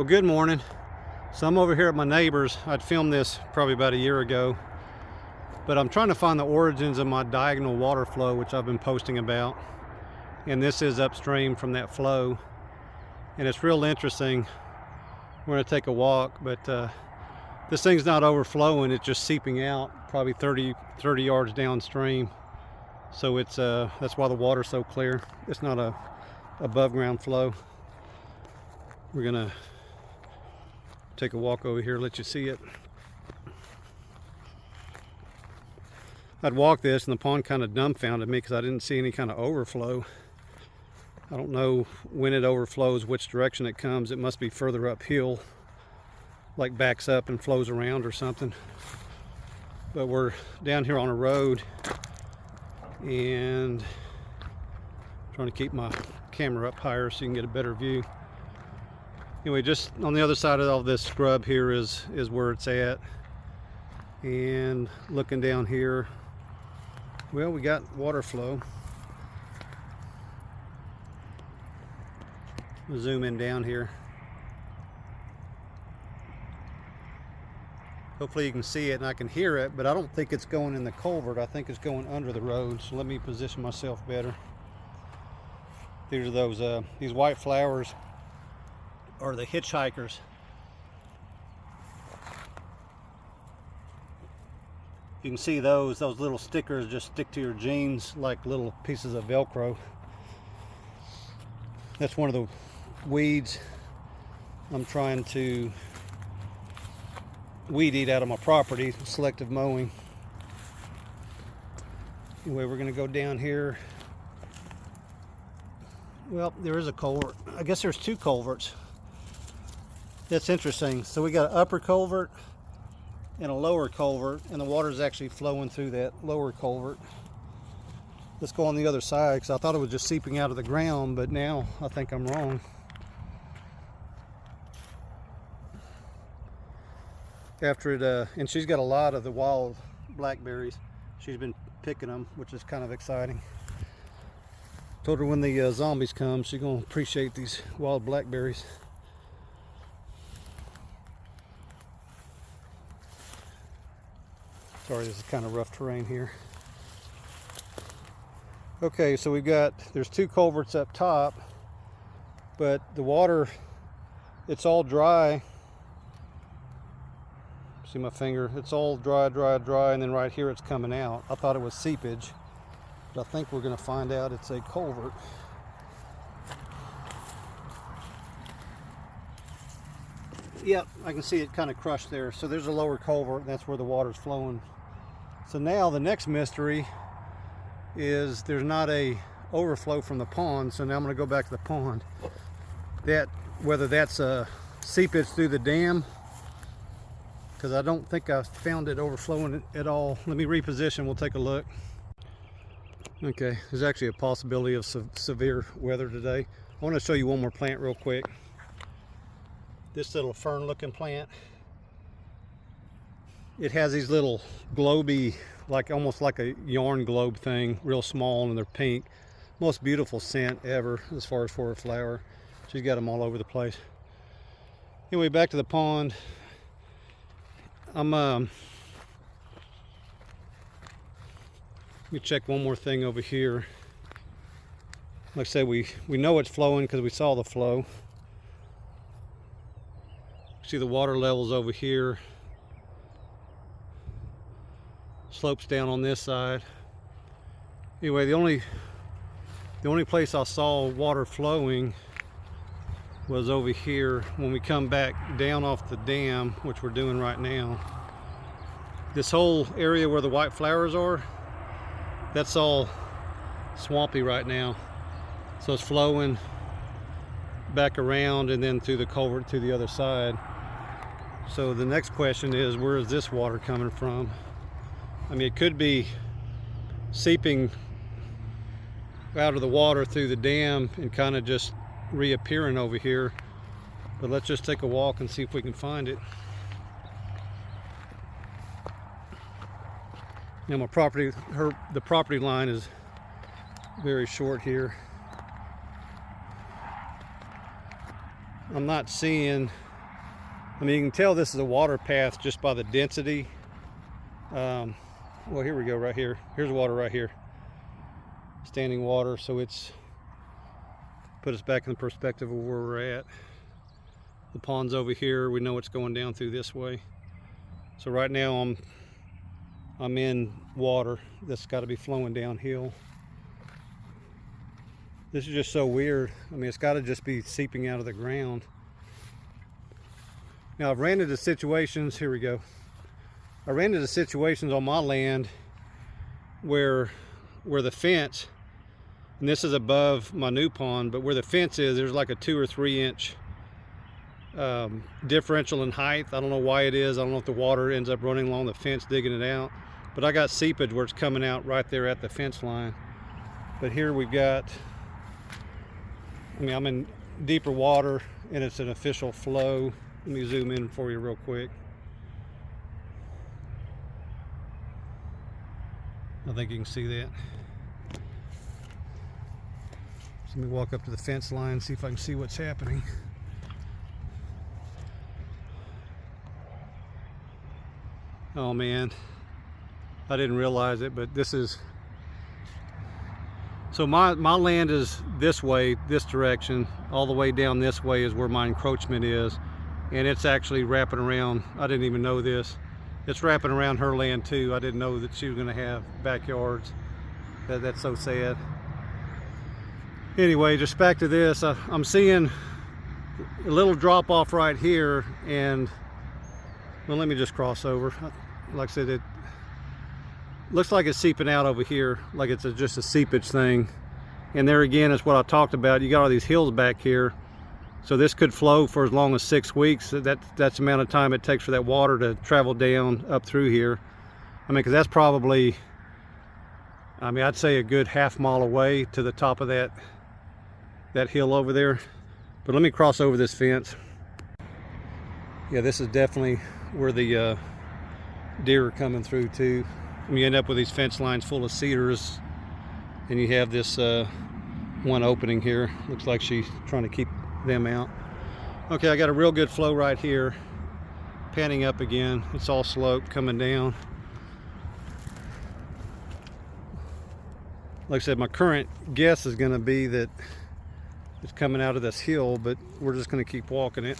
Well, good morning. So I'm over here at my neighbor's. I'd filmed this probably about a year ago, but I'm trying to find the origins of my diagonal water flow, which I've been posting about. And this is upstream from that flow. And it's real interesting. We're gonna take a walk, but this thing's not overflowing, it's just seeping out probably 30 yards downstream. So it's that's why the water's so clear. It's not a above ground flow. We're gonna take a walk over here, let you see it. I'd walk this and the pond kind of dumbfounded me because I didn't see any kind of overflow. I don't know when it overflows, which direction it comes. It must be further uphill, like backs up and flows around or something. But we're down here on a road and trying to keep my camera up higher so you can get a better view. Anyway, just on the other side of all this scrub here is where it's at. And looking down here, well, we got water flow. We'll zoom in down here. Hopefully you can see it and I can hear it, but I don't think it's going in the culvert. I think it's going under the road. So let me position myself better. These are those, these white flowers are the hitchhikers. You can see those little stickers just stick to your jeans like little pieces of Velcro. That's one of the weeds I'm trying to weed eat out of my property, selective mowing. Anyway, we're gonna go down here. Well, there is a culvert. I guess there's two culverts. That's interesting. So we got an upper culvert and a lower culvert, and the water is actually flowing through that lower culvert. Let's go on the other side because I thought it was just seeping out of the ground, but now I think I'm wrong. After it, and she's got a lot of the wild blackberries. She's been picking them, which is kind of exciting. Told her when the zombies come, she's gonna appreciate these wild blackberries. Sorry, this is kind of rough terrain here. Okay, so there's two culverts up top, but the water, it's all dry. See my finger? It's all dry, and then right here it's coming out. I thought it was seepage, but I think we're gonna find out it's a culvert. Yep, I can see it kind of crushed there. So there's a lower culvert, and that's where the water's flowing. So now the next mystery is there's not a overflow from the pond. So now I'm gonna go back to the pond. Whether that's a seepage through the dam, because I don't think I found it overflowing at all. Let me reposition, we'll take a look. Okay, there's actually a possibility of severe weather today. I want to show you one more plant real quick. This little fern looking plant. It has these little globy, like almost like a yarn globe thing, real small, and they're pink. Most beautiful scent ever as far as for a flower. She's got them all over the place. Anyway, back to the pond. Let me check one more thing over here. Like I said, we know it's flowing because we saw the flow. See the water levels over here. Slopes down on this side. Anyway, the only place I saw water flowing was over here. When we come back down off the dam, which we're doing right now, this whole area where the white flowers are, that's all swampy right now. So it's flowing back around and then through the culvert to the other side. So the next question is, where is this water coming from? I mean, it could be seeping out of the water through the dam and kind of just reappearing over here. But let's just take a walk and see if we can find it. Now my property, the property line is very short here. I'm not seeing I mean, you can tell this is a water path just by the density. Well, here we go, right here. Here's water right here. Standing water, so it's put us back in the perspective of where we're at. The pond's over here. We know it's going down through this way. So right now I'm in water that's got to be flowing downhill. This is just so weird. I mean, it's got to just be seeping out of the ground. Now, I've ran into situations, here we go. I ran into situations on my land where the fence, and this is above my new pond, but where the fence is, there's like a 2 or 3 inch differential in height. I don't know why it is. I don't know if the water ends up running along the fence, digging it out. But I got seepage where it's coming out right there at the fence line. But here we've got, I mean, I'm in deeper water and it's an official flow. Let me zoom in for you real quick. I think you can see that. So let me walk up to the fence line, see if I can see what's happening. Oh man, I didn't realize it, but this is, so my land is this way, this direction, all the way down this way is where my encroachment is, and it's actually wrapping around. I didn't even know this. It's wrapping around her land too. I didn't know that she was going to have backyards. That's so sad. Anyway, just back to this. I'm seeing a little drop off right here, and well, let me just cross over. Like I said, it looks like it's seeping out over here, like it's just a seepage thing. And there again is what I talked about. You got all these hills back here, so this could flow for as long as 6 weeks. That's the amount of time it takes for that water to travel down up through here. I mean, because that's probably, I mean, I'd say a good ½ mile away to the top of that hill over there. But let me cross over this fence. Yeah, this is definitely where the deer are coming through too. And you end up with these fence lines full of cedars, and you have this one opening here. Looks like she's trying to keep them out. Okay, I got a real good flow right here, panning up again. It's all sloped coming down. Like I said, my current guess is going to be that it's coming out of this hill, but we're just going to keep walking it.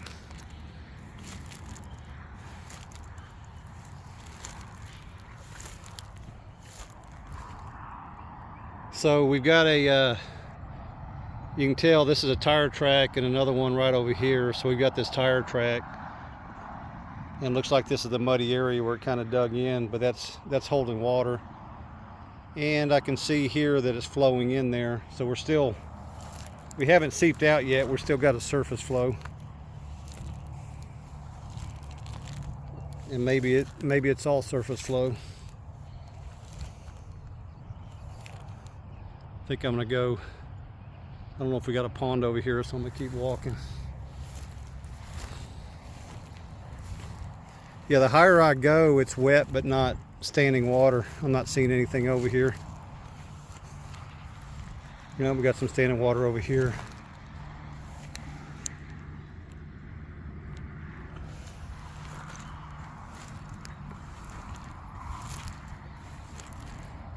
So we've got a, you can tell this is a tire track and another one right over here. So we've got this tire track, and it looks like this is the muddy area where it kind of dug in, but that's holding water. And I can see here that it's flowing in there. So we haven't seeped out yet. We're still got a surface flow. And maybe it's all surface flow. I think I'm gonna go, I don't know if we got a pond over here, so I'm gonna keep walking. Yeah, the higher I go, it's wet but not standing water. I'm not seeing anything over here. You know, we got some standing water over here.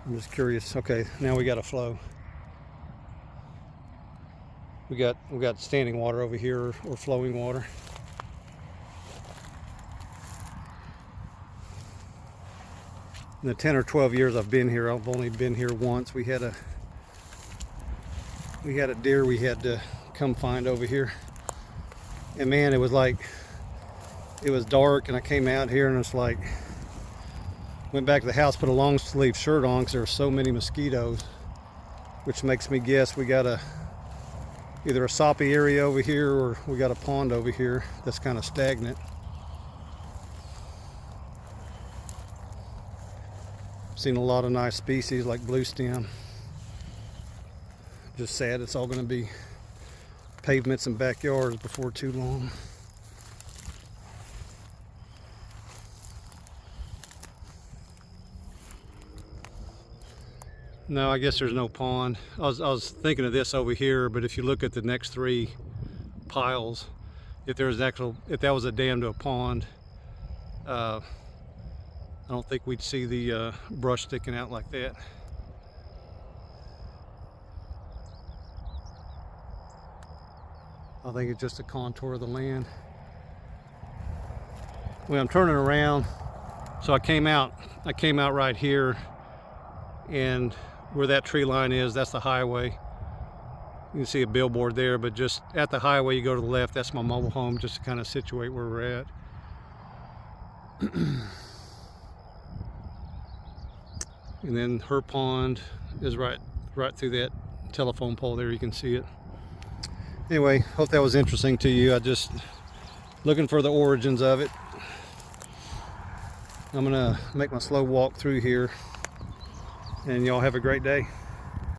I'm just curious. Okay, now we got a flow. We got standing water over here, or flowing water. In the 10 or 12 years I've been here, I've only been here once. We had a deer we had to come find over here. And man, it was dark, and I came out here and it's like, went back to the house, put a long sleeve shirt on because there were so many mosquitoes, which makes me guess we got either a soppy area over here, or we got a pond over here that's kind of stagnant. Seen a lot of nice species like blue stem. Just sad it's all going to be pavements and backyards before too long. No, I guess there's no pond. I was thinking of this over here, but if you look at the next 3 piles, if there was if that was a dam to a pond. I don't think we'd see the brush sticking out like that. I think it's just a contour of the land. Well, I'm turning around, so I came out right here, and where that tree line is, that's the highway. You can see a billboard there, but just at the highway, you go to the left, that's my mobile home, just to kind of situate where we're at. And then her pond is right through that telephone pole there, you can see it. Anyway, hope that was interesting to you. I just looking for the origins of it. I'm gonna make my slow walk through here, and y'all have a great day.